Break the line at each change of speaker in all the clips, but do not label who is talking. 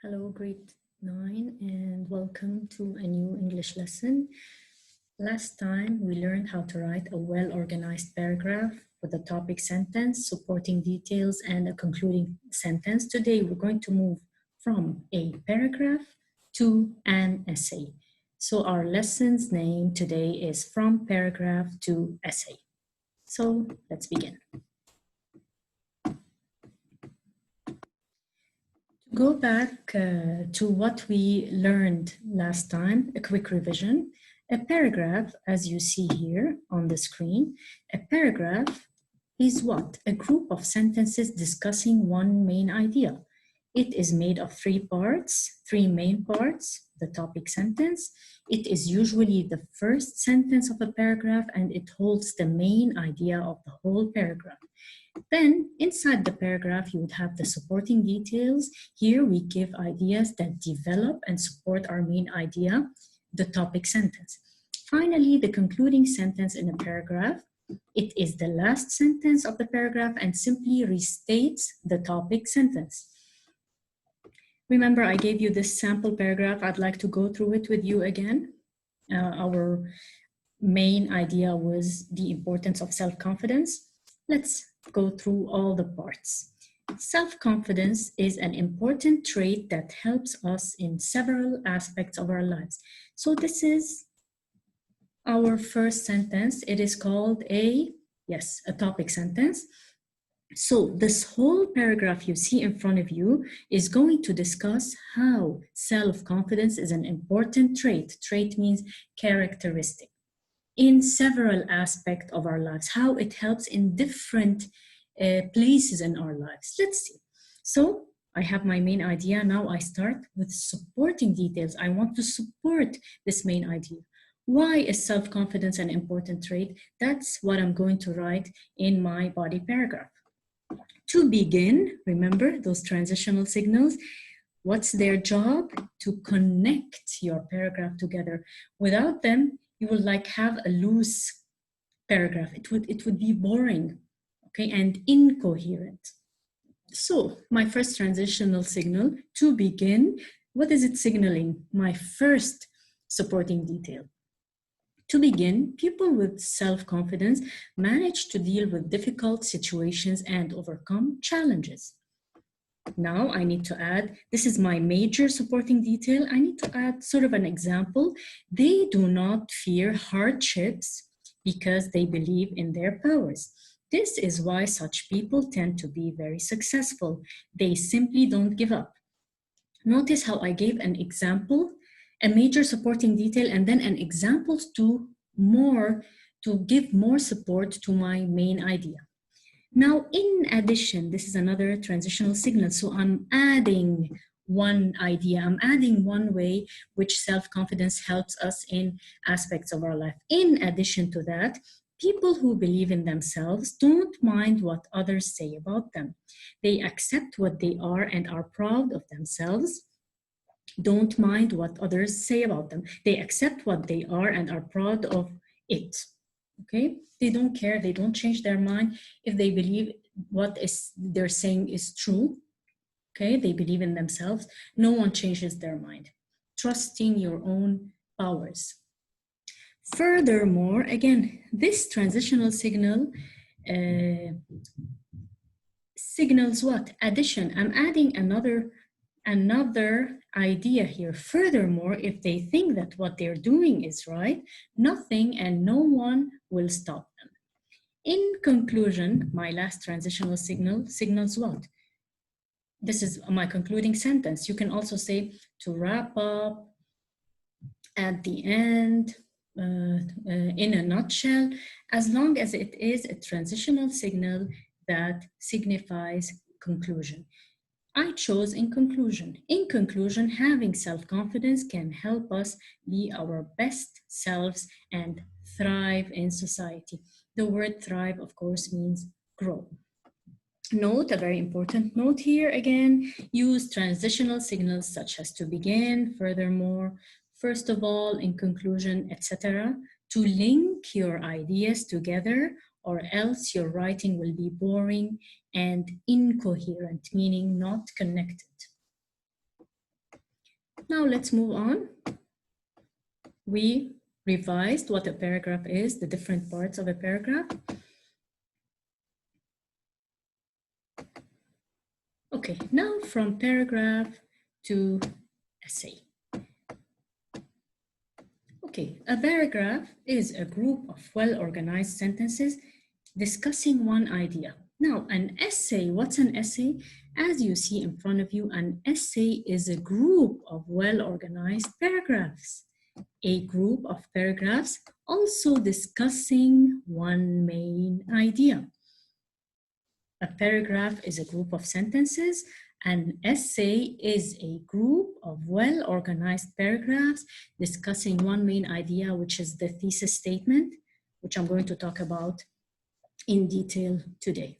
Hello, grade 9, and welcome to a new English lesson. Last time we learned how to write a well-organized paragraph with a topic sentence, supporting details, and a concluding sentence. Today we're going to move from a paragraph to an essay. So our lesson's name today is From Paragraph to Essay. So let's begin. Go back to what we learned last time, a quick revision. A paragraph, as you see here on the screen, a paragraph is what? A group of sentences discussing one main idea. It is made of three main parts, the topic sentence. It is usually the first sentence of a paragraph and it holds the main idea of the whole paragraph. Then inside the paragraph, you would have the supporting details. Here we give ideas that develop and support our main idea, the topic sentence. Finally, the concluding sentence in a paragraph. It is the last sentence of the paragraph and simply restates the topic sentence. Remember, I gave you this sample paragraph. I'd like to go through it with you again. Our main idea was the importance of self-confidence. Let's go through all the parts. Self-confidence is an important trait that helps us in several aspects of our lives. So this is our first sentence. It is called a topic sentence. So this whole paragraph you see in front of you is going to discuss how self-confidence is an important trait. Trait means characteristic. In several aspects of our lives, how it helps in different places in our lives. Let's see. So I have my main idea. Now I start with supporting details. I want to support this main idea. Why is self-confidence an important trait? That's what I'm going to write in my body paragraph. To begin, remember those transitional signals. What's their job? To connect your paragraph together. Without them, you will have a loose paragraph. It would be boring, okay, and incoherent. So my first transitional signal, to begin, what is it signaling? My first supporting detail. To begin, people with self-confidence manage to deal with difficult situations and overcome challenges. Now I need to add, this is my major supporting detail. I need to add sort of an example. They do not fear hardships because they believe in their powers. This is why such people tend to be very successful. They simply don't give up. Notice how I gave an example, a major supporting detail, and then an example to give more support to my main idea. Now, in addition, this is another transitional signal. So I'm adding one idea. I'm adding one way which self-confidence helps us in aspects of our life. In addition to that, people who believe in themselves don't mind what others say about them. They accept what they are and are proud of themselves. Don't mind what others say about them. They accept what they are and are proud of it. Okay, they don't care, they don't change their mind if they believe what they're saying is true. Okay, they believe in themselves. No one changes their mind. Trusting your own powers. Furthermore, again, this transitional signal signals what? Addition. I'm adding another idea here. Furthermore, if they think that what they're doing is right, nothing and no one will stop them. In conclusion, my last transitional signal signals what? This is my concluding sentence. You can also say to wrap up, at the end, in a nutshell, as long as it is a transitional signal that signifies conclusion. I chose in conclusion. In conclusion, having self-confidence can help us be our best selves and thrive in society. The word thrive, of course, means grow. Note, a very important note here again, use transitional signals such as to begin, furthermore, first of all, in conclusion, etc., to link your ideas together, or else your writing will be boring and incoherent, meaning not connected. Now let's move on. We revised what a paragraph is, the different parts of a paragraph. Okay, now from paragraph to essay. Okay, a paragraph is a group of well-organized sentences discussing one idea. Now, an essay, what's an essay? As you see in front of you, an essay is a group of well-organized paragraphs. A group of paragraphs also discussing one main idea. A paragraph is a group of sentences. An essay is a group of well-organized paragraphs discussing one main idea, which is the thesis statement, which I'm going to talk about in detail today.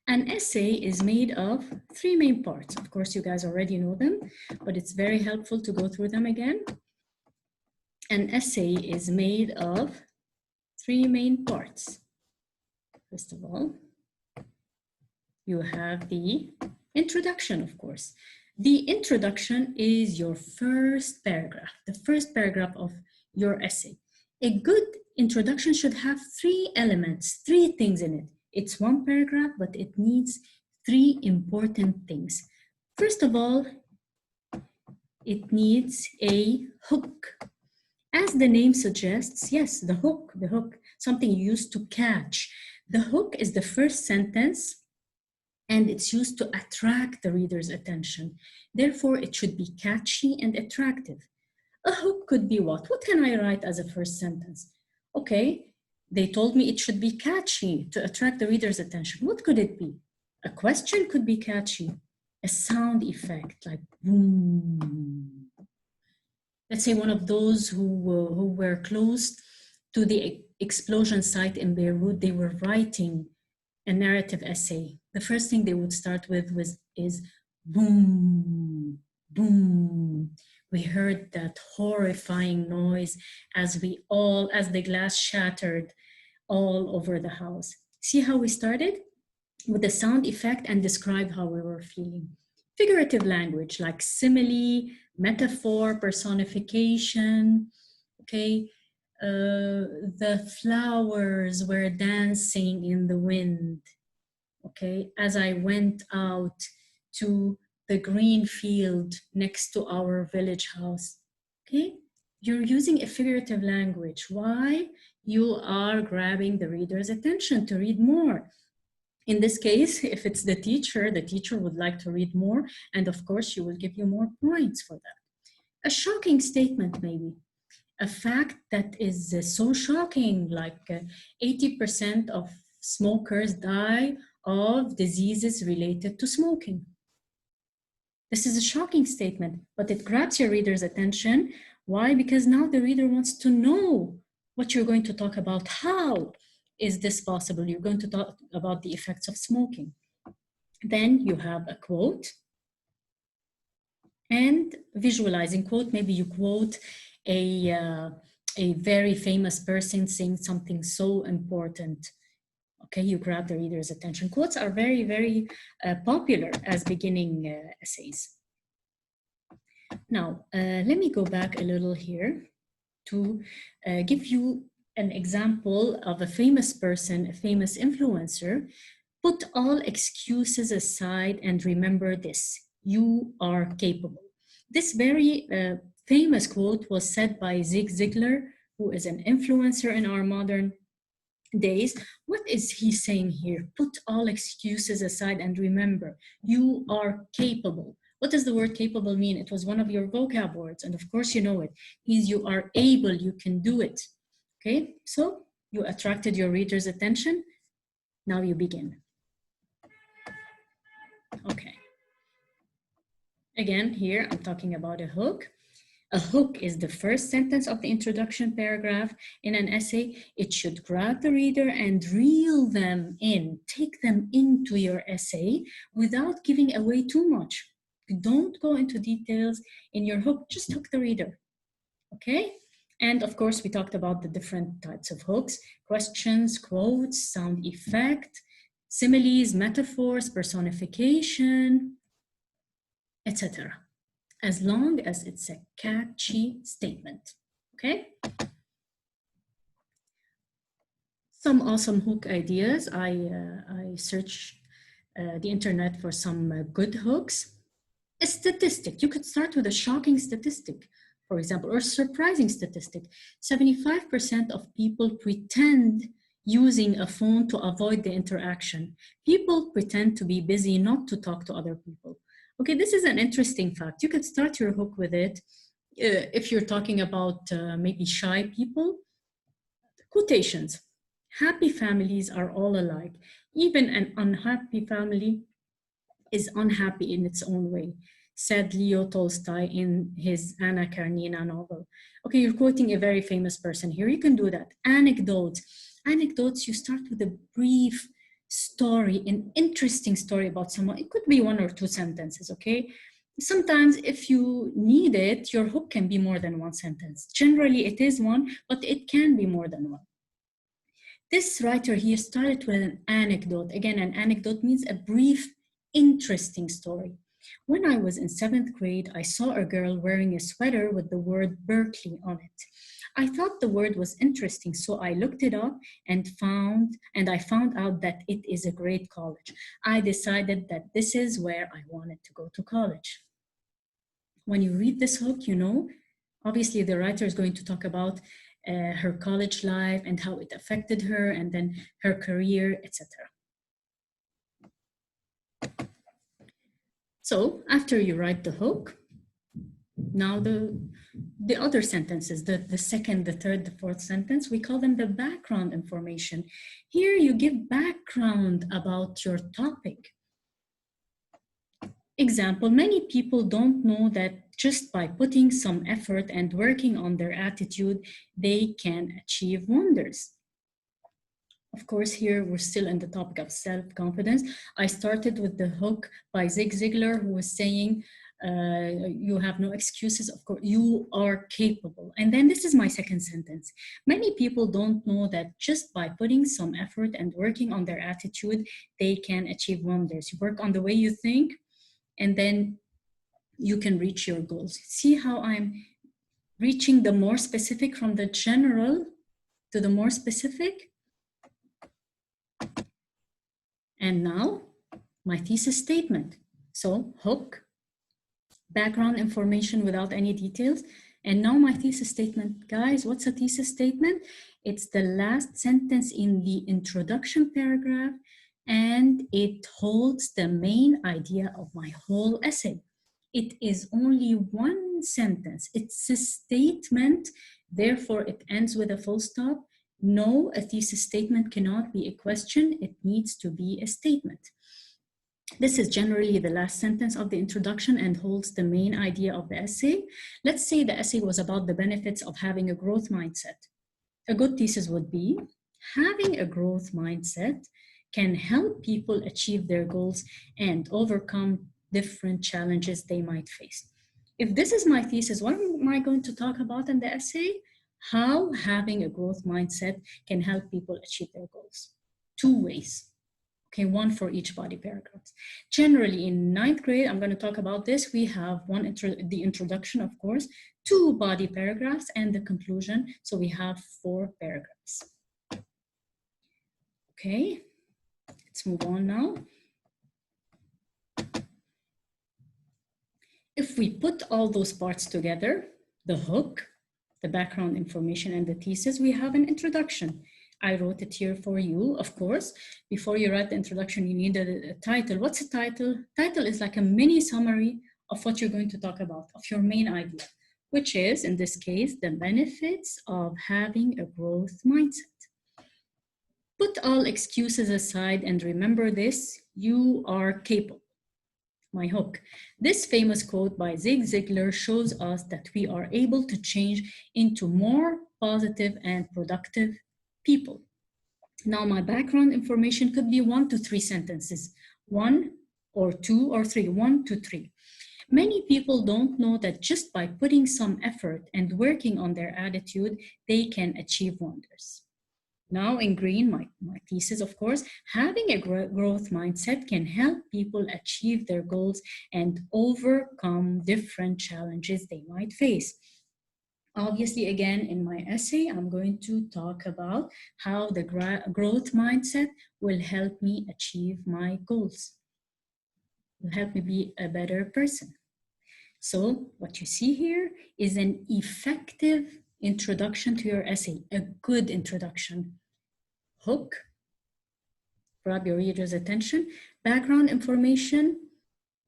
An essay is made of three main parts. Of course, you guys already know them, but it's very helpful to go through them again. An essay is made of three main parts. First of all, you have the introduction, of course. The introduction is your first paragraph, the first paragraph of your essay. A good introduction should have three elements, three things in it. It's one paragraph, but it needs three important things. First of all, it needs a hook. As the name suggests, yes, the hook, something you use to catch. The hook is the first sentence, and it's used to attract the reader's attention. Therefore, it should be catchy and attractive. A hook could be what? What can I write as a first sentence? Okay, they told me it should be catchy to attract the reader's attention. What could it be? A question could be catchy. A sound effect like boom. Let's say one of those who were close to the explosion site in Beirut, they were writing a narrative essay. The first thing they would start with is boom, boom. We heard that horrifying noise as the glass shattered all over the house. See how we started? With the sound effect and describe how we were feeling. Figurative language like simile, metaphor, personification, okay? The flowers were dancing in the wind, okay? As I went out to the green field next to our village house, okay? You're using a figurative language. Why? You are grabbing the reader's attention to read more. In this case, if it's the teacher would like to read more, and of course, she will give you more points for that. A shocking statement, maybe. A fact that is so shocking, like 80% of smokers die of diseases related to smoking. This is a shocking statement, but it grabs your reader's attention. Why? Because now the reader wants to know what you're going to talk about. How is this possible? You're going to talk about the effects of smoking. Then you have a quote and visualizing quote. Maybe you quote a very famous person saying something so important. Okay, you grab the reader's attention. Quotes are very, very popular as beginning essays. Now, let me go back a little here to give you an example of a famous person, a famous influencer. Put all excuses aside and remember this: you are capable. This very famous quote was said by Zig Ziglar, who is an influencer in our modern days. What is he saying here? Put all excuses aside and remember, you are capable. What does the word capable mean? It was one of your vocab words, and of course you know it. It means you are able, you can do it. Okay, so you attracted your reader's attention. Now you begin. Okay. Again, here I'm talking about a hook. A hook is the first sentence of the introduction paragraph in an essay. It should grab the reader and reel them in, take them into your essay without giving away too much. Don't go into details in your hook, just hook the reader, okay? And of course, we talked about the different types of hooks: questions, quotes, sound effect, similes, metaphors, personification, etc. as long as it's a catchy statement, okay? Some awesome hook ideas. I searched the internet for some good hooks. A statistic, you could start with a shocking statistic, for example, or a surprising statistic. 75% of people pretend using a phone to avoid the interaction. People pretend to be busy not to talk to other people. Okay, this is an interesting fact. You could start your hook with it. If you're talking about maybe shy people, quotations. Happy families are all alike. Even an unhappy family is unhappy in its own way, said Leo Tolstoy in his Anna Karenina novel. Okay, you're quoting a very famous person here. You can do that. Anecdotes. Anecdotes, you start with a brief story, an interesting story about someone. It could be 1 or 2 sentences, okay? Sometimes if you need it, your hook can be more than 1 sentence. Generally, it is 1, but it can be more than 1. This writer here started with an anecdote. Again, an anecdote means a brief, interesting story. When I was in 7th grade, I saw a girl wearing a sweater with the word Berkeley on it. I thought the word was interesting, so I looked it up and I found out that it is a great college. I decided that this is where I wanted to go to college. When you read this hook, you know, obviously the writer is going to talk about her college life and how it affected her, and then her career, etc. So after you write the hook, now the other sentences, the second, the third, the fourth sentence, we call them the background information. Here you give background about your topic. Example, many people don't know that just by putting some effort and working on their attitude, they can achieve wonders. Of course, here we're still in the topic of self-confidence. I started with the hook by Zig Ziglar, who was saying, you have no excuses, of course, you are capable. And then this is my second sentence. Many people don't know that just by putting some effort and working on their attitude, they can achieve wonders. You work on the way you think, and then you can reach your goals. See how I'm reaching the more specific from the general to the more specific? And now, my thesis statement. So, hook, background information without any details. And now my thesis statement. Guys, what's a thesis statement? It's the last sentence in the introduction paragraph, and it holds the main idea of my whole essay. It is only 1 sentence. It's a statement, therefore it ends with a full stop. No, a thesis statement cannot be a question. It needs to be a statement. This is generally the last sentence of the introduction and holds the main idea of the essay. Let's say the essay was about the benefits of having a growth mindset. A good thesis would be, having a growth mindset can help people achieve their goals and overcome different challenges they might face. If this is my thesis, what am I going to talk about in the essay? How having a growth mindset can help people achieve their goals. 2 ways. Okay, 1 for each body paragraph. Generally in 9th grade, I'm going to talk about this. We have the introduction, of course, 2 body paragraphs, and the conclusion. So we have 4 paragraphs. Okay, let's move on now. If we put all those parts together, the hook, the background information, and the thesis, we have an introduction. I wrote it here for you, of course. Before you write the introduction, you need a title. What's a title? Title is like a mini summary of what you're going to talk about, of your main idea, which is, in this case, the benefits of having a growth mindset. Put all excuses aside and remember this, you are capable. My hook. This famous quote by Zig Ziglar shows us that we are able to change into more positive and productive people. Now my background information could be 1 to 3 sentences, 1 or 2 or 3, 1 to 3. Many people don't know that just by putting some effort and working on their attitude, they can achieve wonders. Now in green, my thesis, of course, having a growth mindset can help people achieve their goals and overcome different challenges they might face. Obviously, again, in my essay, I'm going to talk about how the growth mindset will help me achieve my goals, will help me be a better person. So what you see here is an effective introduction to your essay, a good introduction. Hook, grab your reader's attention, background information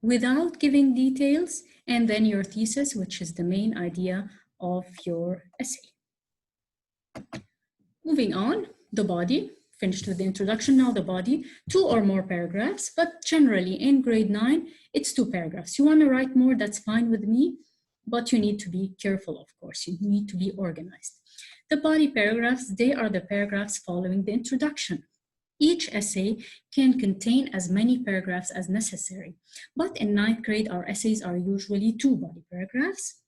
without giving details, and then your thesis, which is the main idea of your essay. Moving on, the body, finished with the introduction, now the body, 2 or more paragraphs, but generally in grade 9, it's 2 paragraphs. You want to write more, that's fine with me, but you need to be careful, of course. You need to be organized. The body paragraphs, they are the paragraphs following the introduction. Each essay can contain as many paragraphs as necessary, but in 9th grade, our essays are usually 2 body paragraphs.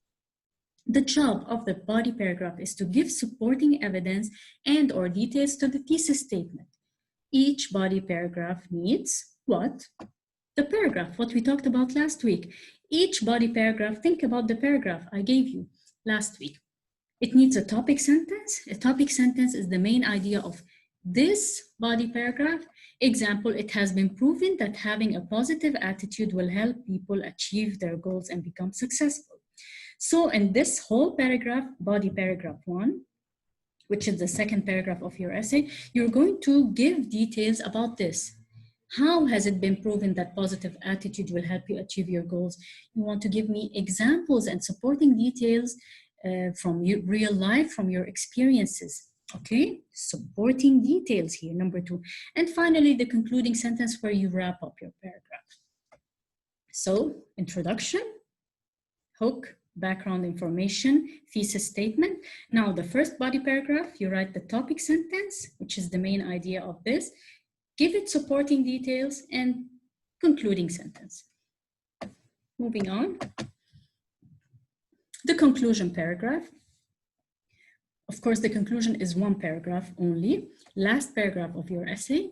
The job of the body paragraph is to give supporting evidence and or details to the thesis statement. Each body paragraph needs what? The paragraph, what we talked about last week. Each body paragraph, think about the paragraph I gave you last week. It needs a topic sentence. A topic sentence is the main idea of this body paragraph. Example, it has been proven that having a positive attitude will help people achieve their goals and become successful. So in this whole paragraph, body paragraph 1, which is the 2nd paragraph of your essay, you're going to give details about this. How has it been proven that positive attitude will help you achieve your goals? You want to give me examples and supporting details from your real life, from your experiences. Okay, supporting details here, number 2. And finally, the concluding sentence where you wrap up your paragraph. So, introduction, hook, background information, thesis statement. Now, the first body paragraph, you write the topic sentence, which is the main idea of this. Give it supporting details and concluding sentence. Moving on. The conclusion paragraph. Of course, the conclusion is 1 paragraph only. Last paragraph of your essay.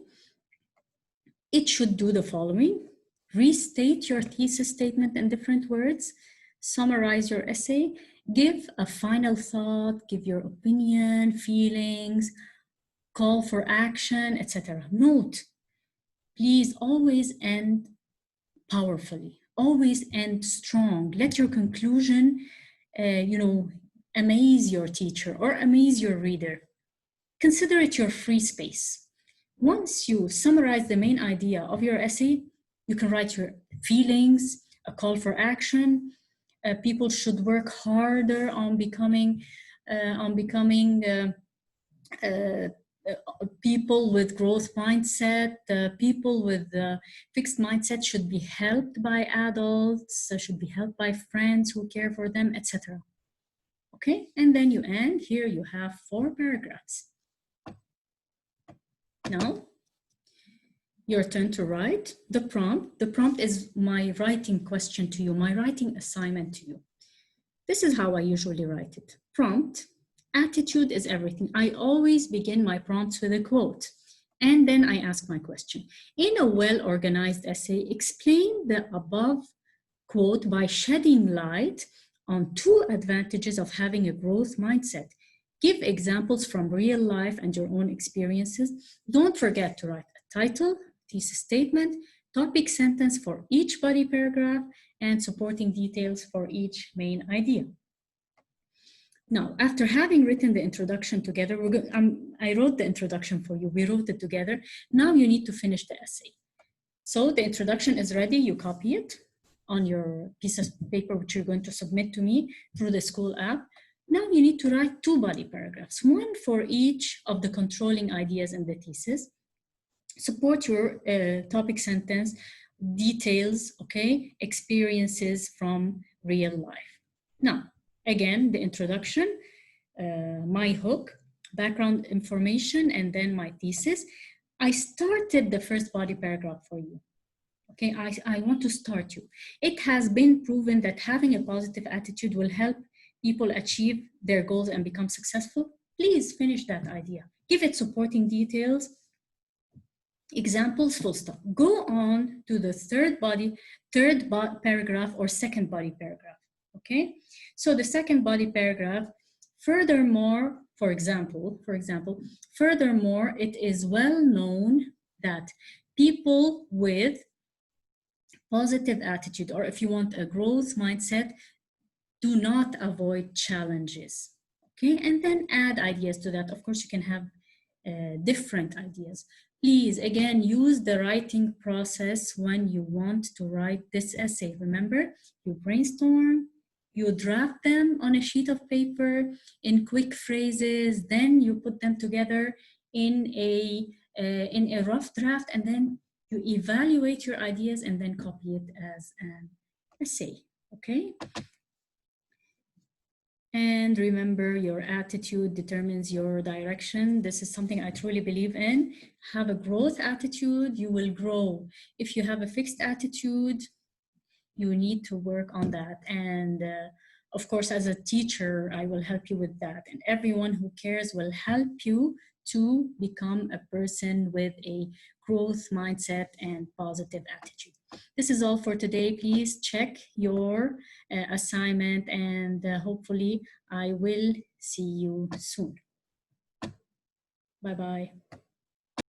It should do the following. Restate your thesis statement in different words. Summarize your essay, give a final thought, give your opinion, feelings, call for action, etc. Note, please always end powerfully, always end strong. Let your conclusion, amaze your teacher or amaze your reader. Consider it your free space. Once you summarize the main idea of your essay, you can write your feelings, a call for action. People should work harder on becoming people with growth mindset. People with fixed mindset should be helped by adults, should be helped by friends who care for them, etc. Okay, and then you end. Here you have 4 paragraphs. Now, your turn to write the prompt. The prompt is my writing question to you, my writing assignment to you. This is how I usually write it. Prompt, attitude is everything. I always begin my prompts with a quote, and then I ask my question. In a well-organized essay, explain the above quote by shedding light on 2 advantages of having a growth mindset. Give examples from real life and your own experiences. Don't forget to write a title, thesis statement, topic sentence for each body paragraph, and supporting details for each main idea. Now, after having written the introduction together, I wrote the introduction for you. We wrote it together. Now you need to finish the essay. So the introduction is ready. You copy it on your piece of paper, which you're going to submit to me through the school app. Now you need to write 2 body paragraphs, 1 for each of the controlling ideas in the thesis. Support your topic sentence, details, okay, experiences from real life. Now, again, the introduction, my hook, background information, and then my thesis. I started the first body paragraph for you. Okay, I want to start you. It has been proven that having a positive attitude will help people achieve their goals and become successful. Please finish that idea. Give it supporting details, examples, full stop. Go on to the third paragraph or second body paragraph, okay? So the second body paragraph, furthermore, for example, furthermore, it is well known that people with positive attitude, or if you want a growth mindset, do not avoid challenges, okay? And then add ideas to that. Of course, you can have different ideas. Please, again, use the writing process when you want to write this essay. Remember, you brainstorm, you draft them on a sheet of paper in quick phrases, then you put them together in a rough draft, and then you evaluate your ideas and then copy it as an essay, okay? And remember, your attitude determines your direction. This is something I truly believe in. Have a growth attitude, you will grow. If you have a fixed attitude, you need to work on that. And of course, as a teacher, I will help you with that. And everyone who cares will help you to become a person with a growth mindset and positive attitude. This is all for today. Please check your assignment, and hopefully I will see you soon. Bye-bye.